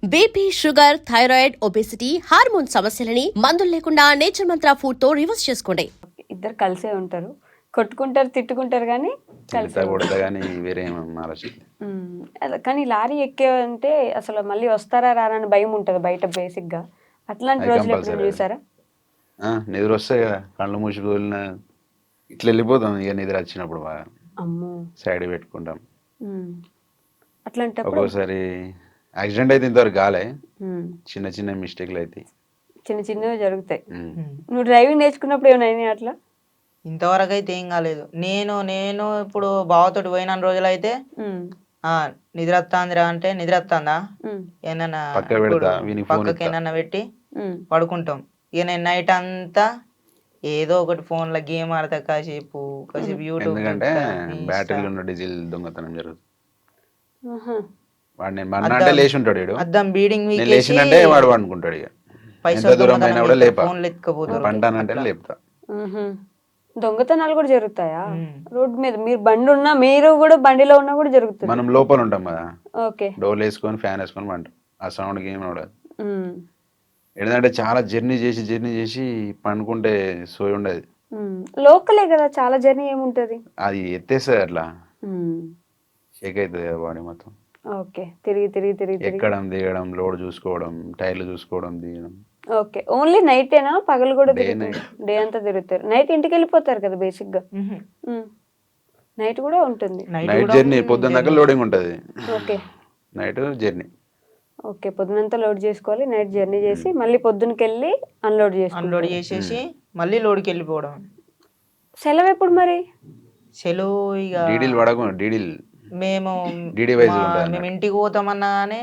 BP, sugar, thyroid, obesity, hormone సమస్యలని మందులు లేకుండా నేచర్ మంత్ర ఫుడ్ తో రివర్స్ చేసుకోండి. ఇద్దరు కలిసే ఉంటారు, కొట్టుకుంటారు, తిట్టుకుంటారు, కానీ కలిసి కానీ వేరే ఆలోచన. కానీ లారీ ఎక్కే అంటే అసలు మళ్ళీ వస్తారా రారా అని భయం ఉంటుంది బయట బేసిక్ గా. అట్లాంటి అది రోజులు compulsory. ఎప్పుడు చూసారా? నిద్ర వస్తాయి కదా, కళ్ళు మూసిపోయిన ఇట్లా వెళ్ళిపోతాం. ఇక నిద్ర వచ్చినప్పుడు బాగా అమ్మో. సైడ్ పెట్టుకుంటాం. అట్లాంటప్పుడు ఒక్కోసారి యాక్సిడెంట్ అయితే ఇంతవరకు కాలే, ఉమ్, చిన్న చిన్న మిస్టేక్లు అయితే. చిన్న చిన్నవి జరుగుతాయి. నువ్వు డ్రైవింగ్ నేర్చుకున్నప్పుడు ఏమైనా అట్లా? ఇంతవరకు అయితే ఏం కాలేదు. నేను ఇప్పుడు బావతోటి పోయిన రోజులు అయితే ఉమ్, నిద్ర వస్తాందిరా అంటే నిద్ర వస్తుందా ఉమ్, ఏమన్నా పక్క పెడతా, వీనికి ఫోన్ పక్కకి ఏమన్నా పెట్టి ఉమ్, పడుకుంటాం. ఇక నేను నైట్ అంతా ఏదో ఒకటి ఫోన్ లో గేమ్ ఆడతా, కాసేపు యూట్యూబ్ ఎందుకంటే చూస్తా, ఇన్స్టా. బ్యాటరీలో ఉన్న డీజిల్ దొంగతనం జరుగుతుంది. ఆహా. వాడు నేను మన్నా అంటే లేచి ఉంటాడు, వీడు అద్దం బీడింగ్ నేను వీకేసి లేచిందంటే వాడు అనుకుంటాడు. ఇక ఎంత పైసలు దూరం అయినా కూడా లేపా, ఫోన్లు ఎత్తుకపోతారు. పంటానంటే లేపుతా. ఉహు. దొంగతనాలు కూడా జరుగుతాయా రోడ్డు మీద? మీరు బండి ఉన్నా, మీరు కూడా బండిలో ఉన్నా కూడా జరుగుతుంది. మనం లోపల ఉంటాం కదా, ఓకే. డోర్లు వేసుకొని ఫ్యాన్ వేసుకొని పంటాం. ఆ సౌండ్కి ఏమి ఉండదు. ఉమ్, ఏంటంటే చాలా జర్నీ చేసి పండుకుంటే సోయి ఉండదు. లోకలే కదా, చాలా జర్నీ ఏముంటది. అది ఎత్తేస్తుంది అట్లా, ఉమ్, షేక్ అవుతుంది కదా బాడీ మొత్తం. ఓకే. తిరిగి తిరిగి తిరిగి తిరిగి. ఎక్కడం దిగడం, లోడ్ చూసుకోవడం, టైర్లు చూసుకోవడం, దిగడం. ఓకే. ఓన్లీ నైటేనా? పగలు కూడా Day, తిరుగుతారు? డే అంతా తిరుగుతారు. నైట్ ఇంటికి వెళ్ళిపోతారు కదా బేసిక్ గా. నైట్ కూడా ఉంటుంది. నైట్ జర్నీ, పొద్దున్న దాకా లోడింగ్ ఉంటుంది. ఓకే. Night journey. ఓకే, పొద్దునంతా లోడ్ చేసుకోవాలి, నైట్ జర్నీ చేసి మళ్ళీ పొద్దునకి వెళ్ళి అన్లోడ్ అన్లోడ్ చేసుకోవాలి. చేసేసి మళ్ళీ లోడ్కి వెళ్ళిపోవడం. సెలవు ఎప్పుడు మరి? సెలవు ఇక డీడీలు పడకుండా డీడీలు మేము డీడీ వైజ్ ఉంటుంది. మేము ఇంటికి పోతామన్నా కానీ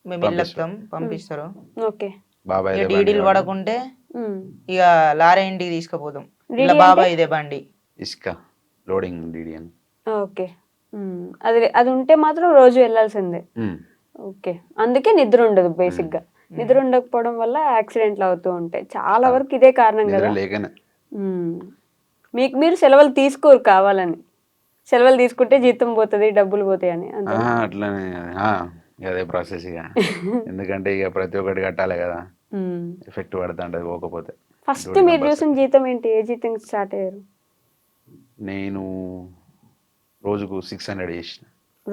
మేము వెళ్ళొస్తాం, పంపిస్తారు. ఓకే. బాబాయ్ ఇక డీడీలు పడకుంటే ఉమ్. ఇక లారీ ఇంటికి తీసుకుపోతాం. డీడీ ఇలా అంటే? బాబాయ్ ఇదే బండి. ఇసుక లోడింగ్ డీడీ అని. ఓకే. అది అది ఉంటే మాత్రం రోజు వెళ్ళాల్సిందే. ఓకే. అందుకే నిద్ర ఉండదు బేసిక్ గా. నిద్ర ఉండకపోవడం వల్ల యాక్సిడెంట్లు అవుతూ ఉంటాయి. చాలా వరకు ఇదే కారణం నిద్ర కదా. లేకనే. మీకు మీరు సెలవులు తీసుకోరు కావాలని. సెలవులు తీసుకుంటే జీతం పోతుంది, డబ్బులు పోతాయి అని. అంతే. అట్లనే అదే ప్రాసెస్ ఇక. ఎందుకంటే ఇక ప్రతి ఒక్కటి కట్టాలి కదా, ఎఫెక్ట్ పడుతుంటది పోకపోతే. ఫస్ట్ మీరు చూసిన జీతం ఏంటి? ఏ జీతం స్టార్ట్ అయ్యారు? నేను రోజుకు 600 చేసిన.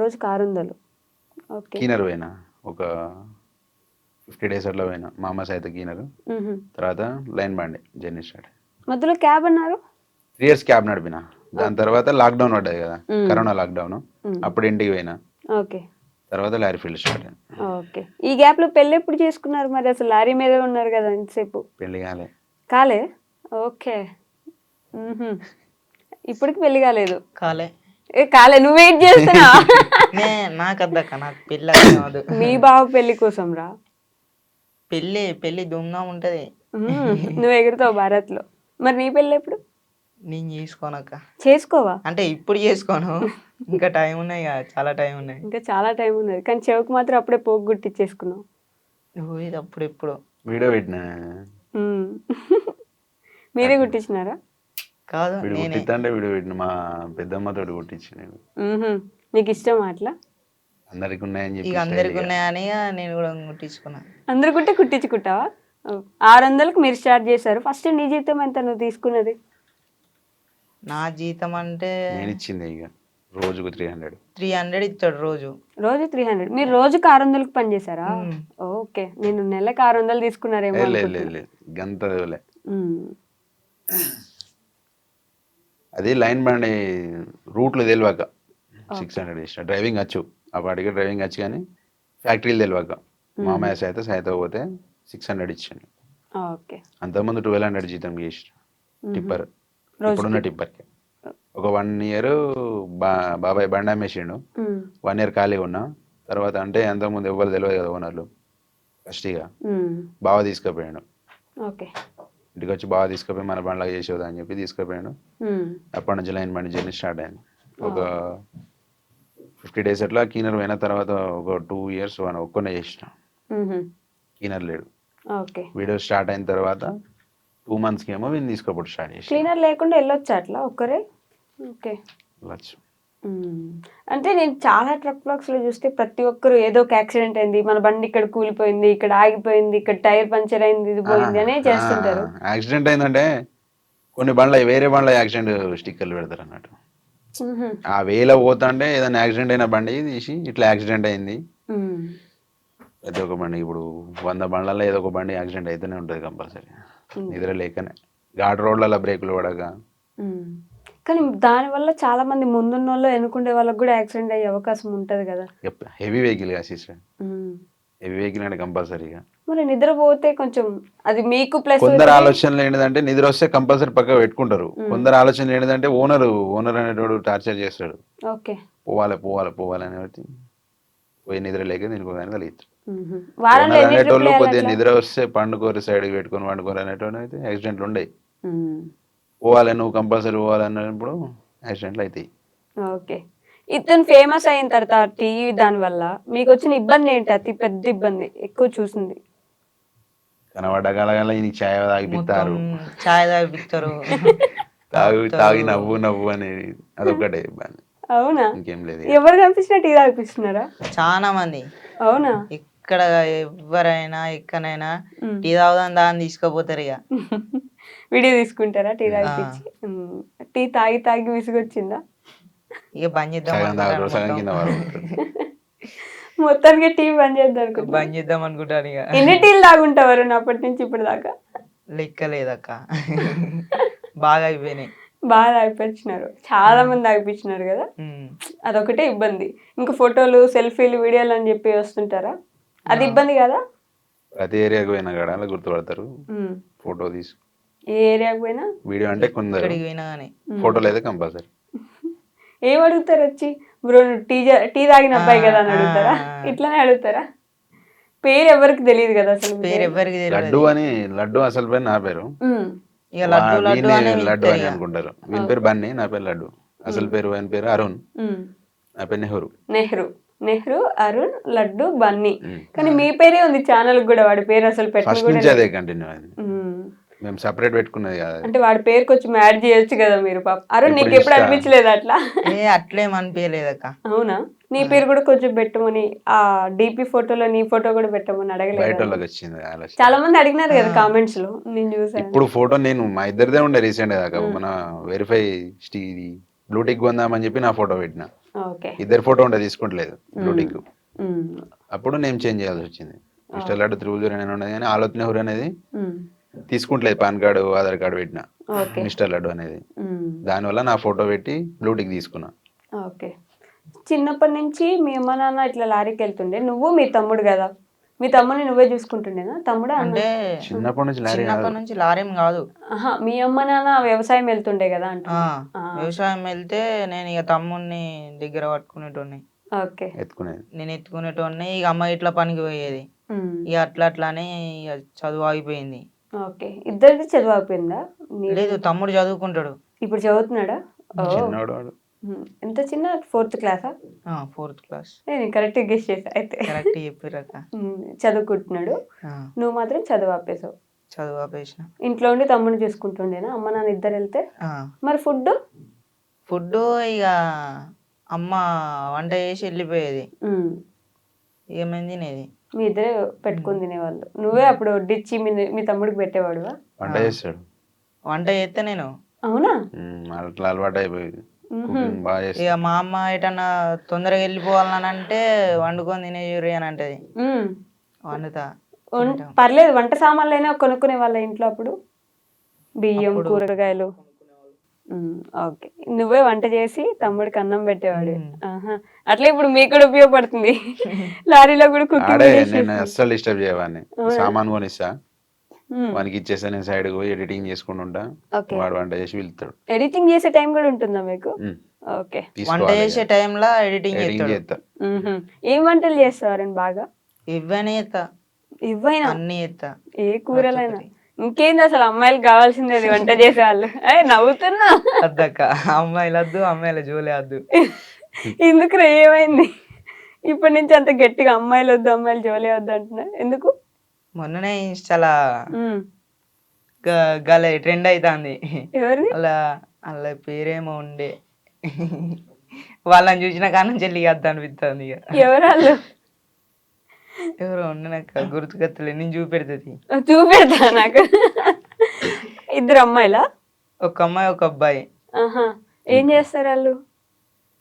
రోజుకి 600. ఓకే. కీనర్ పోయినా ఒక 50 days అట్లా పోయినా. మా అమ్మ సైతం కీనర్, తర్వాత లైన్ బండి జర్నీ స్టార్ట్. మధ్యలో క్యాబ్ అన్నారు? 3 years క్యాబ్ నడిపిన. దాని తర్వాత లాక్డౌన్ పడ్డది కదా, కరోనా లాక్డౌన్. అప్పుడు ఇంటికి పోయినా. ఓకే. తర్వాత లారీ ఫీల్డ్ స్టార్ట్ అయింది. ఓకే. ఈ గ్యాప్ లో పెళ్ళి ఎప్పుడు చేసుకున్నారు మరి? అసలు లారీ మీద ఉన్నారు కదా ఇంతసేపు. పెళ్లి కాలే. కాలే? ఓకే. ఇప్పటికి పెళ్లి కాలేదు? కాలే. కాలే, నువ్వు వెయిట్ చేస్తున్నా. నాకు అద్దక్క, నాకు పెళ్ళి కాదు. మీ బావ పెళ్లి కోసం రా. పెళ్ళి దుమ్గా ఉంటది. నువ్వు ఎగురుతావు భారత్ లో. మరి నీ పెళ్ళి ఎప్పుడు? నేను చేసుకోనక్క. చేసుకోవా? అంటే ఇప్పుడు చేసుకోను, ఇంకా టైం ఉన్నాయి కదా, చాలా టైం ఉన్నాయి. ఇంకా చాలా టైం ఉన్నది, కానీ చెవుకు మాత్రం అప్పుడే పోగు గుట్టించేసుకున్నావు. ఇది అప్పుడు ఎప్పుడు వీడియో పెట్టిన. మీరే గుట్టించినారా? కాదు, వీడు నేనే. కుట్టిద్దంటే వీడియో పెట్టిన, మా పెద్దమ్మతో కుట్టించి. నేను నీకు ఇష్టం అట్లా? అందరికి ఉన్నాయని ఇక చెప్పి అందరికి ఉన్నాయని నేను కూడా కుట్టించుకున్నా. అందరు కుట్టే కుట్టించుకుంటావా? 600కి మీరు స్టార్ట్ చేశారు. ఫస్ట్ నీ జీతం ఎంత నువ్వు తీసుకున్నది? నా జీతం అంటే నేను ఇచ్చింది ఇక రోజుకు 300. 300 ఇస్తాడు రోజు. రోజు 300? మీరు రోజుకి 600కి పని చేశారా? ఓకే. నేను నెలకు 600 తీసుకున్నారేమో. లేదు గంత లే. అది లైన్ బండి రూట్లు తెలియక 600 ఇచ్చిన. డ్రైవింగ్ వచ్చు, అప్పటికే డ్రైవింగ్ వచ్చు, కానీ ఫ్యాక్టరీలు తెలియక మామయ్య సైత పోతే 600 ఇచ్చాను. ఓకే. అంతకుముందు 1200 జీతం చేసిన టిప్పర్. ఇప్పుడున్న టిప్పర్కి ఒక 1 year బాబాయ్ బండి అమ్మేసిండు. 1 year ఖాళీగా ఉన్నా. తర్వాత అంటే అంతకుముందు ఎవరు తెలియదు కదా ఓనర్లు. ఫస్ట్ ఇక బావ తీసుకుపోయాడు. ఓకే. ఇంటికి వచ్చి బాగా తీసుకుపోయి మన బండ్లాగా చేసేదా అని చెప్పి తీసుకుపోయాడు. అప్పటి నుంచి లైన్ బండి జర్నీ స్టార్ట్ అయింది. ఒక 50 days అట్లా కీనర్ పోయిన తర్వాత ఒక 2 years ఒక్కనే చేసిన. కీనర్ లేడు. వీడియో స్టార్ట్ అయిన తర్వాత 2 monthsకి ఏమో వీళ్ళు తీసుకోపోవడం స్టార్ట్ చేసి. క్లీనర్ లేకుండా వెళ్ళొచ్చా అట్లా ఒక్కరే? ఓకే. వెళ్ళచ్చు. అంటే నేను చాలా ట్రక్ బ్లాక్స్ లో చూస్తే ప్రతి ఒక్కరు ఏదో ఒక యాక్సిడెంట్ అయింది, మన బండి ఇక్కడ కూలిపోయింది, ఇక్కడ ఆగిపోయింది, ఇక్కడ టైర్ పంచర్ అయింది, ఇది పోయింది అనే చేస్తుంటారు. యాక్సిడెంట్ అయిందంటే కొన్ని బండ్ల వేరే బండ్ల యాక్సిడెంట్ స్టిక్కర్లు పెడతారు అన్నట్టు. మ్హూ. ఆ వేలో పోతుంటే ఏదైనా యాక్సిడెంట్ అయిన బండి తీసి ఇట్లా యాక్సిడెంట్ అయింది. మ్మ్. ప్రతి ఒక్క బండి ఇప్పుడు 100 బండ్లలో ఏదో ఒక బండి యాక్సిడెంట్ అయితేనే ఉంటుంది కంపల్సరీ. నిద్ర లేకనే ఘాట్ రోడ్లలో బ్రేకులు పడక. మ్మ్. కానీ దానివల్ల చాలా మంది ముందున్న వాళ్ళు ఎన్నుకుండే వాళ్ళకి కూడా యాక్సిడెంట్ అయ్యే అవకాశం ఉంటది కదా. హెవీ వెహికల్ గా సిస్టర్, మ్మ్. హెవీ వెహికల్ అంటే కంపల్సరీగా. మరి నిద్రపోతే కొంచెం అది మీకు ప్లస్. కొందరు ఆలోచనలు ఏంటంటే నిద్ర వస్తే కంపల్సరీ పక్క పెట్టుకుంటారు. కొందరు ఆలోచనలు ఏంటంటే ఓనర్ అనేటోడు టార్చర్ చేస్తాడు. ఓకే. పోవాలి అనేది పోయి నిద్ర లేక దీనికి కానీ కలిగిస్తారు. వారంలో ఓనర్ ఎన్ని అనేటోళ్ళు ట్రిప్లు కొద్దిగా వేయాలి నిద్ర వస్తే పండుకోరు సైడ్కి పెట్టుకొని పండుకోరు అనేటోళ్ళు అయితే యాక్సిడెంట్లు ఉండయి. అట్లా? పోవాలి నువ్వు కంపల్సరీ పోవాలి అన్నప్పుడు యాక్సిడెంట్లు అవుతాయి. ఓకే. ఇతను ఫేమస్ అయిన తర్వాత టీవీ దాని వల్ల మీకు వచ్చిన ఇబ్బంది ఏంటి? అతి పెద్ద ఇబ్బంది ఎక్కువ చూసింది. కనబడ్డ కలగల ఈ ఛాయ్ తాగిపిస్తారు, చాయ్ తాగిపిస్తారు. తాగి నవ్వు అనేది అదొకటే ఇబ్బంది, అవునా? ఇంకేం లేదు. ఎవరు కనిపించినా టీ తాగిపిస్తున్నారా? చాలా మంది అవునా? ఇక్కడ ఎవరైనా ఎక్కడైనా టీ తాగుదాం దాన్ని తీసుకుపోతారు ఇక. వీడియో తీసుకుంటారా టీ తాగిపించి? టీ తాగి విసుగొచ్చిందా? ఇక బంద్ చేద్దాం సగం తాగుతారు, సగం కింద అనుకుంటాను. మొత్తానికి టీ బంద్ చేద్దాం అనుకుంటా. బంద్ చేద్దాం అనుకుంటాను ఇక. ఎన్ని టీలు తాగుంటావారు అప్పటి నుంచి ఇప్పటి దాకా? లెక్క లేదక్క. బాగా అయిపోయినాయి. బాగా తాగిపించినారు, చాలా మంది తాగిపించినారు కదా. అదొకటే ఇబ్బంది. ఇంకా ఫోటోలు, సెల్ఫీలు, వీడియోలు అని చెప్పి వస్తుంటారా? అది ఇబ్బంది కదా. ప్రతి ఏరియాకి పోయినా కూడా అలా గుర్తుపడతారు. ఫోటో తీసు ఏ ఏరియాకి పోయినా వీడియో అంటే కొందరు, ఎక్కడికి పోయినా కానీ ఫోటోలు అయితే కంపల్సరీ. ఏం అడుగుతారు వచ్చి? బ్రో టీ తాగిన అబ్బాయి కదా అని అడుగుతారా? ఇట్లానే అడుగుతారా? పేరు ఎవరికి తెలియదు కదా అసలు. పేరు ఎవరికి లడ్డు అసలు పేరు నా పేరు. ఇక లడ్డు లడ్డు అని లడ్డు అనుకుంటారు. వీని పేరు బన్నీ, నా పేరు లడ్డు. అసలు పేరు ఆయన పేరు అరుణ్, నా పేరు నెహ్రూ, అరుణ్, లడ్డు, బన్నీ. కానీ మీ పేరే ఉంది ఛానల్ కూడా, వాడి పేరు అసలు ఫస్ట్ పెట్టడం నుంచి అదే కంటిన్యూ అయింది. మేము సపరేట్ పెట్టుకున్నది కాదు. అంటే వాడి పేరు కొంచెం యాడ్ చేయొచ్చు కదా మీరు. పాప అరుణ్, నీకు ఎప్పుడు అనిపించలేదు అట్లా? అట్లేం అనిపించలేదక్క. అవునా? నీ పేరు కూడా కొంచెం పెట్టమని, ఆ డిపి ఫోటోలో నీ ఫోటో కూడా పెట్టమని అడగలేదు? చాలా మంది అడిగినారు కదా కామెంట్స్ లో, నేను చూసాను. ఇప్పుడు ఫోటో నేను మా ఇద్దరిదే ఉండే రీసెంట్ దాకా, మన వెరిఫై బ్లూటిక్ కొందామని చెప్పి నా ఫోటో పెట్టిన. ఇద్దరు ఫోటో ఉంటే తీసుకుంటలేదు బ్లూటిక్. అప్పుడు నేను చేంజ్ చేయాల్సి వచ్చింది. మిస్టర్ లడ్డు 309 ఉండదు కానీ ఆలోచన నెహ్రూ అనేది తీసుకుంటలేదు. పాన్ కార్డు, ఆధార్ కార్డు పెట్టిన మిస్టర్ లడ్డు అనేది. దానివల్ల నా ఫోటో పెట్టి బ్లూటిక్ తీసుకున్నా. ఓకే. చిన్నప్పటి నుంచి మీ అమ్మ నాన్న ఇట్లా లారీకి వెళ్తుండే, నువ్వు మీ తమ్ముడు కదా, మీ తమ్ముడిని నువ్వే చూసుకుంటుండేనా? తమ్ముడు అంటే చిన్నప్పటి నుంచి లారీం కాదు. మీ అమ్మ నాన్న వ్యవసాయం వెళ్తుండే కదా అంట. వ్యవసాయం వెళ్తే నేను ఇక తమ్ముడిని దగ్గర పట్టుకునేటోని. ఓకే. నేను ఎత్తుకునేటోని. ఇక అమ్మ ఇట్లా పనికి పోయేది. ఇక అట్లా ఇక చదువు ఆగిపోయింది. ఓకే. ఇద్దరిది చదువు ఆగిపోయిందా? లేదు, తమ్ముడు చదువుకుంటాడు. ఇప్పుడు చదువుతున్నాడా? ఎంత చిన్న? 4th క్లాసా? 4th class. నేను కరెక్ట్ గెస్ చేసా అయితే. కరెక్ట్ చెప్పారక్క. చదువుకుంటున్నాడు, నువ్వు మాత్రం చదువు ఆపేసావు. చదువు ఆపేసిన. ఇంట్లో ఉండి తమ్ముడు చూసుకుంటుండేనా? అమ్మ నాన్న ఇద్దరు వెళ్తే మరి ఫుడ్ ఇక అమ్మ వంట చేసి వెళ్ళిపోయేది. ఏమైంది తినేది. మీ ఇద్దరే పెట్టుకుని తినేవాళ్ళు. నువ్వే అప్పుడు వడ్డిచ్చి మీ తమ్ముడికి పెట్టేవాడు? వంట చేస్తాడు. వంట చేస్తే నేను. అవునా? అట్లా అలవాటు అయిపోయింది. ఇక మా అమ్మ ఎటన్నా తొందరగా వెళ్ళిపోవాలని అంటే వండుకొని తినేయూరి అని అంటది. వండుతా. పర్లేదు, వంట సామాన్లైనా కొనుక్కునే వాళ్ళ ఇంట్లో అప్పుడు? బియ్యం, కూరగాయలు. ఓకే. నువ్వే వంట చేసి తమ్ముడికి అన్నం పెట్టేవాడు. అట్లా ఇప్పుడు మీకు కూడా ఉపయోగపడుతుంది. లారీలో కూడా కుకింగ్. నేను అస్సలు డిస్టర్బ్ చేయవాడిని. సామాన్ కొనిస్తా, వానికి ఇచ్చేస్తా, నేను సైడ్ పోయి ఎడిటింగ్ చేసుకుంటా, వాడు వంట చేసి వెళ్తాడు. ఎడిటింగ్ చేసే టైం కూడా ఉంటుందా మీకు? ఓకే. వంట చేసే టైంలో ఎడిటింగ్ చేస్తా. ఏం వంటలు చేస్తావు బాగా? ఇవ్వైనా అన్ని చేస్తా. ఏ కూరలైనా? ఇంకేంది అసలు, అమ్మాయిలకు కావాల్సింది అది, వంట చేసేవాళ్ళు. నవ్వుతున్నా. అద్దక్క, అమ్మాయిలు వద్దు, అమ్మాయిల జోలే వద్దు. ఎందుకు ఏమైంది ఇప్పటి నుంచి అంత గట్టిగా అమ్మాయిలు వద్దు, అమ్మాయిలు జోలే వద్దు అంటున్నా? ఎందుకు? మొన్ననే ఇన్స్టాలా గల ట్రెండ్ అవుతుంది. ఎవరిది? అలా పేరేమో ఉండే, వాళ్ళని చూసిన కానీ చెల్లి వద్ద అనిపిస్తుంది ఇక. ఎవరాళ్ళు? ఎవరో ఉండి నాకు గుర్తుకొత్తలే, నేను చూపెడుతుంది. చూపెడతా నాకు. ఇద్దరు అమ్మాయిలా? ఒక అమ్మాయి ఒక అబ్బాయి. ఆహా. ఏం చేస్తారు వాళ్ళు?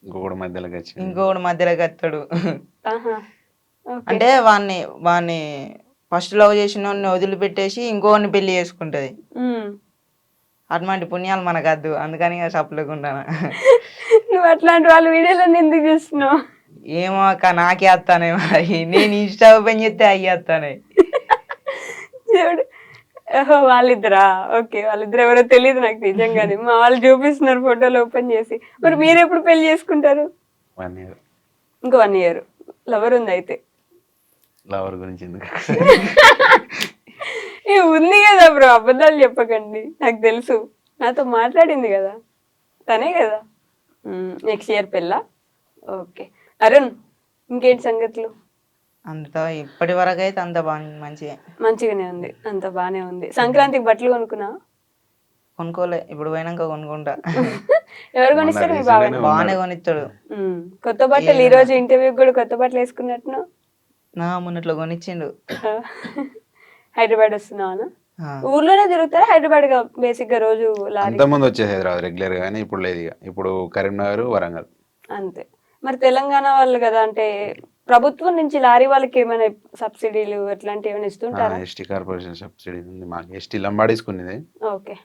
ఇంకొకటి మధ్యలోకి వచ్చి ఇంకొకటి మధ్యలోకి వస్తాడు. ఆహా. ఓకే. అంటే వాడిని ఫస్ట్ లవ్ చేసిన వాడిని వదిలిపెట్టేసి ఇంకోని పెళ్లి చేసుకుంటది. ఉమ్. అటువంటి పుణ్యాలు మనకు వద్దు, అందుకని సప్లేకుండా. నువ్వు అట్లాంటి వాళ్ళ వీడియోలను ఎందుకు చూస్తున్నావు? ఏమో అక్క, నాకే వస్తానే మరి. నేను ఇన్స్టా ఓపెన్ చేస్తే అయ్యి వస్తానే. చూడు. ఓహో, వాళ్ళిద్దరా? ఓకే, వాళ్ళిద్దరు ఎవరో తెలియదు నాకు నిజంగానే. మా వాళ్ళు చూపిస్తున్నారు ఫోటోలు ఓపెన్ చేసి. మరి మీరు ఎప్పుడు పెళ్లి చేసుకుంటారు? 1 year. ఇంకో 1 year. లవర్ ఉంది అయితే? లవర్ గురించి ఎందుకు? ఉంది కదా బ్రో, అబద్ధాలు చెప్పకండి, నాకు తెలుసు. నాతో మాట్లాడింది కదా తనే కదా. నెక్స్ట్ ఇయర్ పెళ్ళా? ఓకే. అరుణ్, ఇంకేంటి సంగతులు? అంత ఇప్పటి వరకు అయితే అంత మంచిగా మంచిగానే ఉంది, అంత బానే ఉంది. సంక్రాంతికి బట్టలు కొనుక్కున్నా? కొనుక్కోలే, ఇప్పుడు పోయినాక కొనుక్కుంటా. ఎవరు కొనిస్తారు? మీ బాబాయ్ బాగానే కొనిస్తాడు. కొత్త బట్టలు. ఈ రోజు ఇంటర్వ్యూకి కూడా కొత్త బట్టలు వేసుకున్నట్టును. నా మొన్నట్లో కొనిచ్చిండు. హైదరాబాద్ వస్తున్నావా? ఊర్లోనే తిరుగుతారా? హైదరాబాద్ గా బేసిక్ గా రోజు లారీ? అంతకుముందు వచ్చేది హైదరాబాద్ రెగ్యులర్ గా, కానీ ఇప్పుడు లేదు ఇక. ఇప్పుడు కరీంనగర్, వరంగల్ అంతే. మరి తెలంగాణ వాళ్ళు కదా, అంటే ప్రభుత్వం నుంచి లారీ వాళ్ళకి ఏమైనా సబ్సిడీలు అట్లాంటివి ఏమైనా ఇస్తుంటారా? ఎస్టీ కార్పొరేషన్ సబ్సిడీ ఉంది మాకు. ఎస్టీ లంబాడీసుకునేది. ఓకే.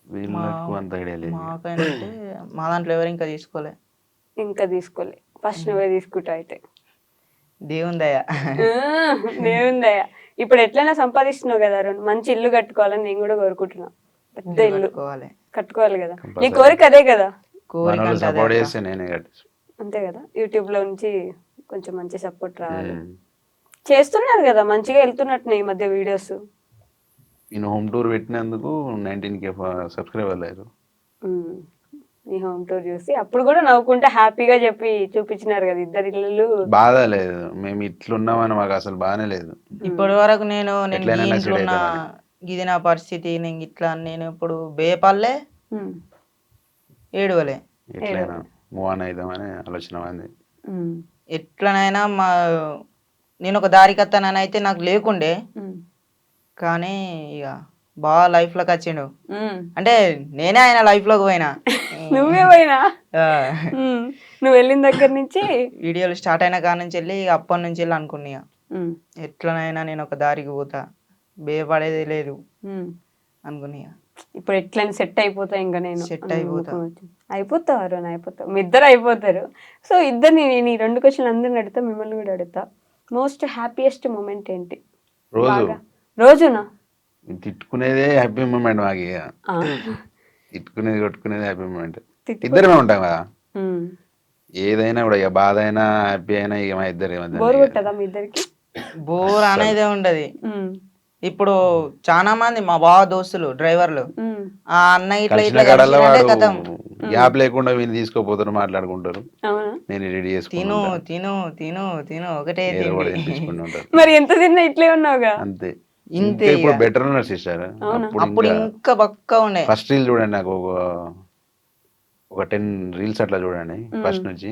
వీళ్ళకు అంత ఐడియా లేదు. మాకంటే మా దాంట్లో ఎవరు ఇంకా తీసుకోలే. ఇంకా తీసుకోలే. ఫస్ట్ నువ్వే తీసుకుంటా అయితే. దేవుని దయ. దేవుని దయ. ఇప్పుడు ఎట్లయినా సంపాదిస్తున్నావు కదా అరుణ్, మంచి ఇల్లు కట్టుకోవాలని నేను కూడా కోరుకుంటున్నా. పెద్ద ఇల్లు కట్టుకోవాలి కదా. నీ కోరిక అదే కదా? కోరిక సపోర్ట్ చేస్తే నేనే కట్టిస్తాను. అంతే కదా. యూట్యూబ్ లో నుంచి కొంచెం మంచి సపోర్ట్ రావాలి. చేస్తున్నారు కదా, మంచిగా వెళ్తున్నట్టు ఈ మధ్య వీడియోస్. నేను హోమ్ టూర్ పెట్టినందుకు 19K సబ్స్క్రైబర్ లేరు. నీ హోమ్ టూర్ చూసి అప్పుడు కూడా నవ్వుకుంటే హ్యాపీగా చెప్పి చూపించినారు కదా ఇద్దరు ఇల్లు. బాధ లేదు, మేము ఇట్లున్నామని మాకు అసలు బాగానే లేదు. ఇప్పటి వరకు నేను ఇంట్లో ఉన్న ఇది నా పరిస్థితి, నేను ఇట్లా, నేను ఇప్పుడు బేపల్లే ఏడవలే. ఎట్లయినా మూవ్ ఆన్ అవుదామని ఆలోచన ఉంది. ఎట్లనైనా నేను ఒక దారికి వస్తానని అయితే నాకు లేకుండే, కానీ ఇక బాగా లైఫ్ లోకి వచ్చిండు. అంటే నేనే ఆయన లైఫ్ లోకి పోయినా. నువ్వే పోయినా? నువ్వు వెళ్ళిన దగ్గర నుంచి వీడియోలు స్టార్ట్ అయిన కాడ నుంచి వెళ్ళి అప్పటి నుంచి వెళ్ళి అనుకున్నా ఎట్లనైనా నేను ఒక దారికి పోతా, భయపడేది లేదు అనుకున్నా. ఇప్పుడు ఎట్లయినా సెట్ అయిపోతా. ఇంకా నేను సెట్ అయిపోతావు, అయిపోతావు, మీ ఇద్దరు అయిపోతారు. సో ఇద్దరిని నేను ఈ 2 క్వశ్చన్లు అందరిని అడుగుతా, మిమ్మల్ని కూడా అడుగుతా. మోస్ట్ హ్యాపీయెస్ట్ మూమెంట్ ఏంటి? రోజునా? తిట్టుకునేదే హ్యాపీ మూమెంట్ మాకు. తిట్టుకునేది కొట్టుకునేది హ్యాపీ మూమెంట్. ఇద్దరమే ఉంటాం కదా, ఏదైనా కూడా ఇక బాధ అయినా హ్యాపీ అయినా ఇక మా ఇద్దరు. బోర్ కొట్టదా మీ ఇద్దరికి? బోర్ అనేదే ఉండదు. ఇప్పుడు చాలా మంది మా బావ దోస్తులు డ్రైవర్లు, ఆ అన్న ఇట్లా కథం గ్యాప్ లేకుండా వీళ్ళు తీసుకోపోతారు, మాట్లాడుకుంటారు. నేను రెడీ చేసుకుంటా, తిను తిను తిను ఒకటే తీసుకుంటుంటారు. మరి ఎంత తిన్నా ఇట్లే ఉన్నావుగా? అంతే. ఇంతే. ఇప్పుడు బెటర్ ఉన్నారు సిస్టర్. అప్పుడు ఇంకా బక్క ఉండే. ఫస్ట్ రీల్ చూడండి, నాకు ఒక 10 రీల్స్ అట్లా చూడండి ఫస్ట్ నుంచి.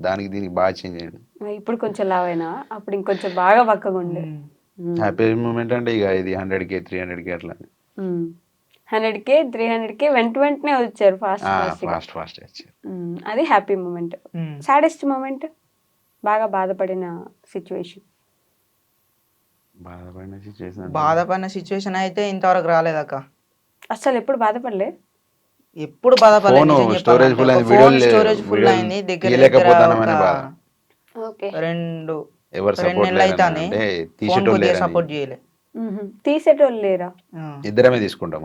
దానికి దీనికి బాగా చేంజ్ అయ్యింది. ఇప్పుడు కొంచెం లావైనా, అప్పుడు ఇంకొంచెం బాగా బక్కగా ఉండే. హ్యాపీ మూమెంట్ అంటే ఇక ఇది 100K 300K అట్లా. 100K 300K వెంటనే వచ్చారు, ఫాస్ట్ వచ్చారు. అది హ్యాపీ మూమెంట్. Saddest moment? బాగా బాధపడిన సిచ్యువేషన్? బాధపడిన సిచ్యువేషన్ అయితే ఇంతవరకు రాలేదక్క. అసలు ఎప్పుడు బాధపడలే? ఎప్పుడు బాధపడలేదు. స్టోరేజ్ ఫుల్ అయింది దగ్గర 2 నెలలు అయితే సపోర్ట్ చేయలే. తీసేటోళ్ళు లేరా? ఇద్దరమే తీసుకుంటాం.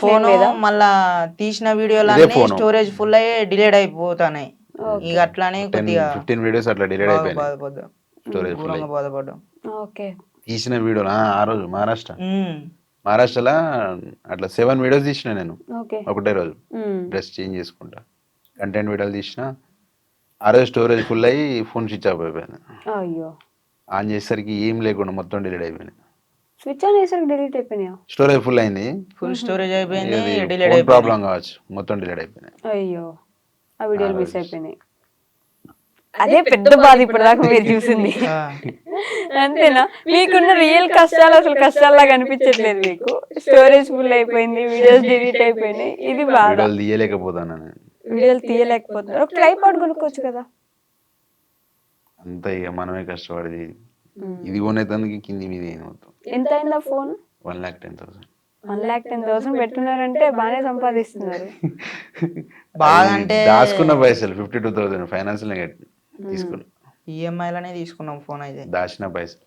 ఫోన్ మళ్ళా తీసిన వీడియోలు స్టోరేజ్ ఫుల్ అయ్యి డిలేట్ అయిపోతాయి. ఇక అట్లానే 15 వీడియోస్ అట్లా డిలేట్ అయిపోయాయి. బాధపడ్డాం. తీసిన వీడియోలు ఆ రోజు మహారాష్ట్రలో అట్లా 7 వీడియోస్ తీసిన నేను ఒకటే రోజు. డ్రెస్ చేంజ్ చేసుకుంటా కంటెంట్ వీడియోలు తీసిన. ఆ రోజు స్టోరేజ్ ఫుల్ అయ్యి ఫోన్ స్విచ్ ఆఫ్ అయిపోయింది. ఆన్ చేసేసరికి ఏం లేకుండా మొత్తం డిలీట్ అయిపోయింది. స్విచ్ ఆన్ చేసరికి డిలీట్ అయిపోయినాయా? స్టోరేజ్ ఫుల్ అయింది, ఫుల్ స్టోరేజ్ అయిపోయింది, డిలీట్ ఫోన్ అయిపోయింది. ప్రాబ్లం కావచ్చు, మొత్తం డిలీట్ అయిపోయినాయి. అయ్యో, ఆ వీడియోలు మిస్ అయిపోయినాయి. అదే పెద్ద బాధ ఇప్పుడు దాకా మీరు చూసింది. ఆ, అంతేనా? మీకున్న రియల్ కష్టాలు అసలు కష్టాల్లాగా అనిపించట్లేదు మీకు. స్టోరేజ్ ఫుల్ అయిపోయింది, వీడియోస్ డిలీట్ అయిపోయినాయి, ఇది బాధ. వీడియోలు తీయలేకపోతాను నేను. వీడియోలు తీయలేకపోతున్నారు. ఒక ట్రైపాడ్ కొనుక్కోవచ్చు కదా. అంతా ఇక మనమే కష్టపడి ఇది కొనేదానికి కింది మీద అయింది మొత్తం. ఎంత అయిందా ఫోన్? 1,10,000. 1,10,000 పెట్టున్నారంటే బాగానే సంపాదిస్తున్నారు. బాగా అంటే దాచుకున్న పైసలు 52,000 ఫైనాన్స్ తీసుకున్నా, ఈఎంఐలోనే తీసుకున్నాం ఫోన్ అయితే. దాచిన పైసలు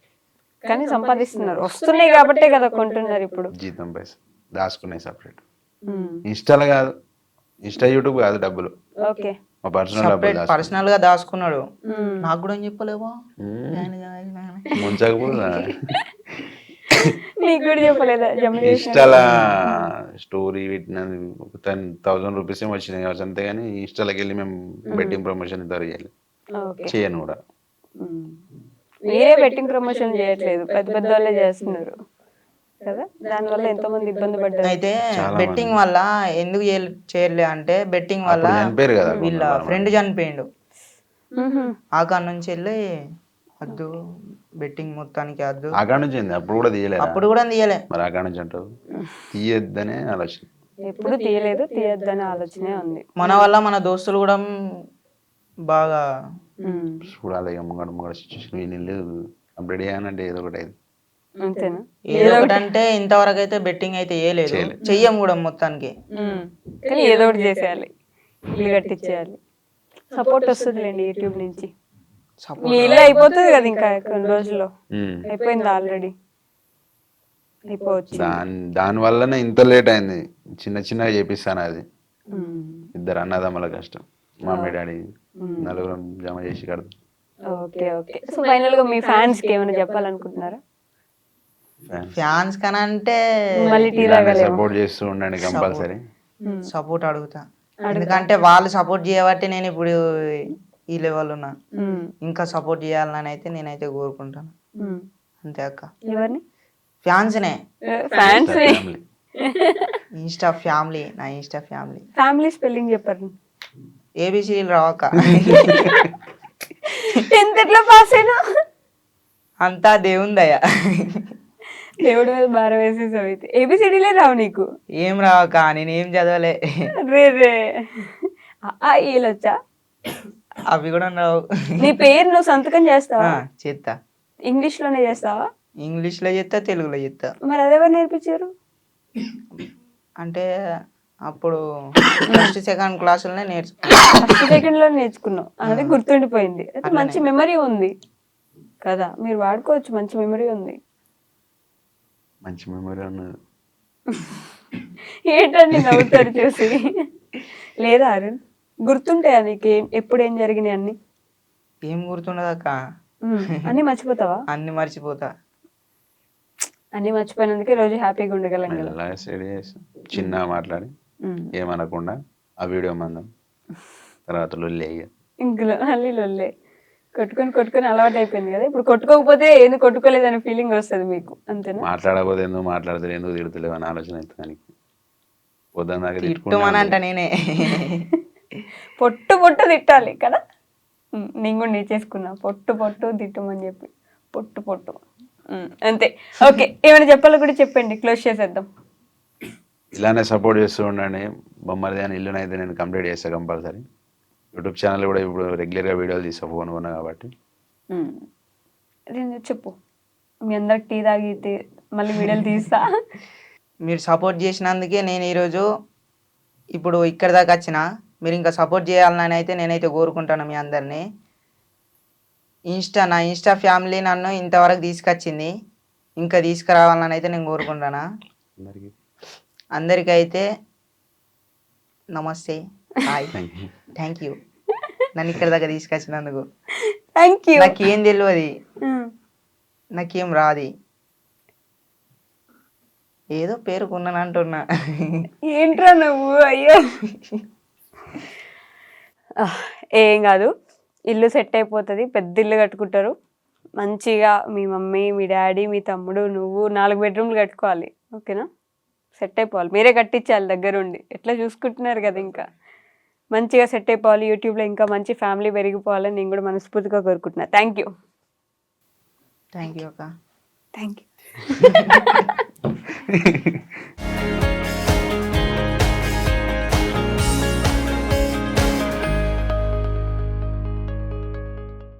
కానీ సంపాదిస్తున్నారు, వస్తున్నాయి కాబట్టే కదా కొంటున్నారు ఇప్పుడు. జీతం పైసలు దాచుకున్నాయి సపరేట్. ఇన్స్టాలో కాదు, ఇన్స్టా యూట్యూబ్ కాదు, డబ్బులు ఓకే. మా పర్సనల్ డబ్బులు సపరేట్ పర్సనల్ గా దాచుకున్నాడు. నాకు కూడా ఏం చెప్పలేవా? ముంచకపోతే నీకు కూడా చెప్పలేదా? జమ చేసిన ఇన్స్టాలా స్టోరీ పెట్టినది ఒక 10,000 రూపీస్ ఏమో వచ్చినాయి కావచ్చు, అంతేగాని ఇన్స్టాలోకి వెళ్ళి మేము బెట్టింగ్ ప్రమోషన్ ఇద్దరు ఓకే. చేయను కూడా. మీరే బెట్టింగ్ ప్రమోషన్ చేయట్లేదు, పెద్ద పెద్ద వాళ్ళే చేస్తున్నారు కదా. దానివల్ల ఎంతో మంది ఇబ్బంది పడ్డారు. అయితే బెట్టింగ్ వల్ల ఎందుకు చేయలే అంటే, బెట్టింగ్ వల్ల అప్పుడు చనిపోయారు కదా వీళ్ళ కొందరు. ఫ్రెండ్ చనిపోయిండు. మ్హూ. ఆ కాడ నుంచి వెళ్ళి వద్దు బెట్టింగ్ మొత్తానికి వద్దు. అక్కడ నుంచి ఏంది? అప్పుడు కూడా తీయలేదు. అప్పుడు కూడా తీయలే. మరి అక్కడ నుంచి అంటావు తీయొద్దనే ఆలోచన. ఎప్పుడు తీయలేదు, తీయొద్దనే ఆలోచనే ఉంది. మన వల్ల మన దోస్తులు కూడా బాగా చూడాలి ఇక ముంగడ సిచ్యువేషన్ ఏం లేదు, కంప్లీట్ చేయాలంటే ఏదో ఒకటి అయింది. అంతేనా? ఏదో ఒకటి అంటే ఇంతవరకు అయితే బెట్టింగ్ అయితే వేయలేదు, చెయ్యం కూడా మొత్తానికి. కానీ ఏదో ఒకటి చేసేయాలి, ఇల్లు కట్టించేయాలి. సపోర్ట్ వస్తుందిలేండి యూట్యూబ్ నుంచి. మీ ఇల్లు అయిపోతుంది కదా ఇంకా కొన్ని రోజుల్లో. అయిపోయింది ఆల్రెడీ, అయిపోవచ్చు. దాని వల్లనే ఇంత లేట్ అయింది. చిన్న చిన్నగా చేపిస్తాను అది. ఇద్దరు అన్నదమ్ముల కష్టం, మమ్మీ డాడీ నలుగురం జమ చేసి కడతాం. Okay okay. సో ఫైనల్ గా మీ ఫ్యాన్స్ కి ఏమైనా చెప్పాలనుకుంటున్నారా? ఫ్యాన్స్ కన్నా అంటే మళ్ళీ టీ తాగలేము. సపోర్ట్ చేస్తూ ఉండండి కంపల్సరీ. సపోర్ట్ అడుగుతా, ఎందుకంటే వాళ్ళు సపోర్ట్ చేయబట్టి నేను ఇప్పుడు ఈ లెవెల్ ఉన్నా. ఇంకా సపోర్ట్ చేయాలని అయితే నేనైతే కోరుకుంటాను. అంతే అక్క. ఎవరిని? ఫ్యాన్స్నే. ఫ్యాన్స్. ఇన్స్టా ఫ్యామిలీ, నా ఇన్స్టా ఫ్యామిలీ. ఫ్యామిలీ స్పెల్లింగ్ చెప్పండి. ఏబిసిడీలు రావక్క. 10th ఎట్లా పాస్ అయినా? అంతా దేవుందయ్యా. దేవుడి మీద భారం వేసేసావు అయితే. ఏబిసిడీలే రావు నీకు? ఏం రావక్క, నేనేం చదవలే. రే రే, వీళ్ళొచ్చా? అవి కూడా రావు. నీ పేరు నువ్వు సంతకం చేస్తావా? చేస్తా. ఇంగ్లీష్ లోనే చేస్తావా? ఇంగ్లీష్ లో చేస్తా, తెలుగులో చేస్తా. మరి అదెవరు నేర్పించారు? అంటే అప్పుడు ఫస్ట్ సెకండ్ క్లాసులోనే నేర్చుకున్నా. ఫస్ట్ సెకండ్ లో నేర్చుకున్నావు, అదే గుర్తుండిపోయింది. అయితే మంచి మెమరీ ఉంది కదా, మీరు వాడుకోవచ్చు. మంచి మెమరీ ఉంది. మంచి మెమరీ ఉన్నది. ఏంటండి నవ్వుతారు చూసి? లేదా అరుణ్, గుర్తుంటాయా నీకు ఎప్పుడు ఏం జరిగినాయి అన్ని? ఏం గుర్తుండదక్క, అన్ని మర్చిపోతావా? అన్ని మర్చిపోతా. అన్ని మర్చిపోయినందుకే రోజు హ్యాపీగా ఉండగలం కదా. మెల్లగా స్టడీ చేసి చిన్నగా మాట్లాడి ఏమనకుండా ఆ వీడియో మందం తర్వాత లొల్లి అయ్యా. ఇంకలో మళ్ళీ లొల్లే. కొట్టుకొని అలవాటు అయిపోయింది కదా. ఇప్పుడు కొట్టుకోకపోతే ఏంది కొట్టుకోలేదనే ఫీలింగ్ వస్తుంది మీకు, అంతేనా? మాట్లాడకపోతే ఎందుకు మాట్లాడతారు, ఎందుకు తిడతలేవు అని ఆలోచన అవుతుంది. పొద్దున్న దాకా తిట్టుమని అంట నేనే. పొట్టు తిట్టాలి కదా. నేను కూడా నేర్చేసుకున్నా, పొట్టు తిట్టమని చెప్పి. పొట్టు అంతే. ఓకే, ఏమైనా చెప్పాలో కూడా చెప్పండి, క్లోజ్ చేసేద్దాం. ఇలానే సపోర్ట్ చేస్తూ ఉండండి. బొమ్మరిది అని ఇల్లునైతే నేను కంప్లీట్ చేస్తాను కంపల్సరీ. యూట్యూబ్ ఛానల్ కూడా ఇప్పుడు రెగ్యులర్గా వీడియోలు తీస్తా, ఫోన్ కొన్నా కాబట్టి. చెప్పు, మీ అందరికి టీ తాగితే మళ్ళీ వీడియోలు తీస్తా. మీరు సపోర్ట్ చేసినందుకే నేను ఈరోజు ఇప్పుడు ఇక్కడి దాకా వచ్చిన. మీరు ఇంకా సపోర్ట్ చేయాలని అయితే నేనైతే కోరుకుంటాను మీ అందరినీ. నా ఇన్స్టా ఫ్యామిలీ నన్ను ఇంతవరకు తీసుకొచ్చింది, ఇంకా తీసుకురావాలని అయితే నేను కోరుకుంటాను. అందరికైతే నమస్తే, హాయ్, థ్యాంక్ యూ నన్ను ఇక్కడ దాకా తీసుకొచ్చినందుకు. Thank you. నాకేం తెలియదు, నాకేం రాది, ఏదో పేరుకున్నాను అంటున్నా. ఏంట్రా నువ్వు? అయ్యో, ఏం కాదు, ఇల్లు సెట్ అయిపోతుంది. పెద్ద ఇల్లు కట్టుకుంటారు, మంచిగా మీ మమ్మీ మీ డాడీ మీ తమ్ముడు నువ్వు 4 బెడ్రూమ్లు కట్టుకోవాలి. ఓకేనా? సెట్ అయిపోవాలి. మీరే కట్టించాలి దగ్గరుండి. ఎట్లా చూసుకుంటున్నారు కదా, ఇంకా మంచిగా సెట్ అయిపోవాలి. యూట్యూబ్లో ఇంకా మంచి ఫ్యామిలీ పెరిగిపోవాలని నేను కూడా మనస్ఫూర్తిగా కోరుకుంటున్నా. థ్యాంక్ యూ థ్యాంక్ యూ అక్క. Thank you.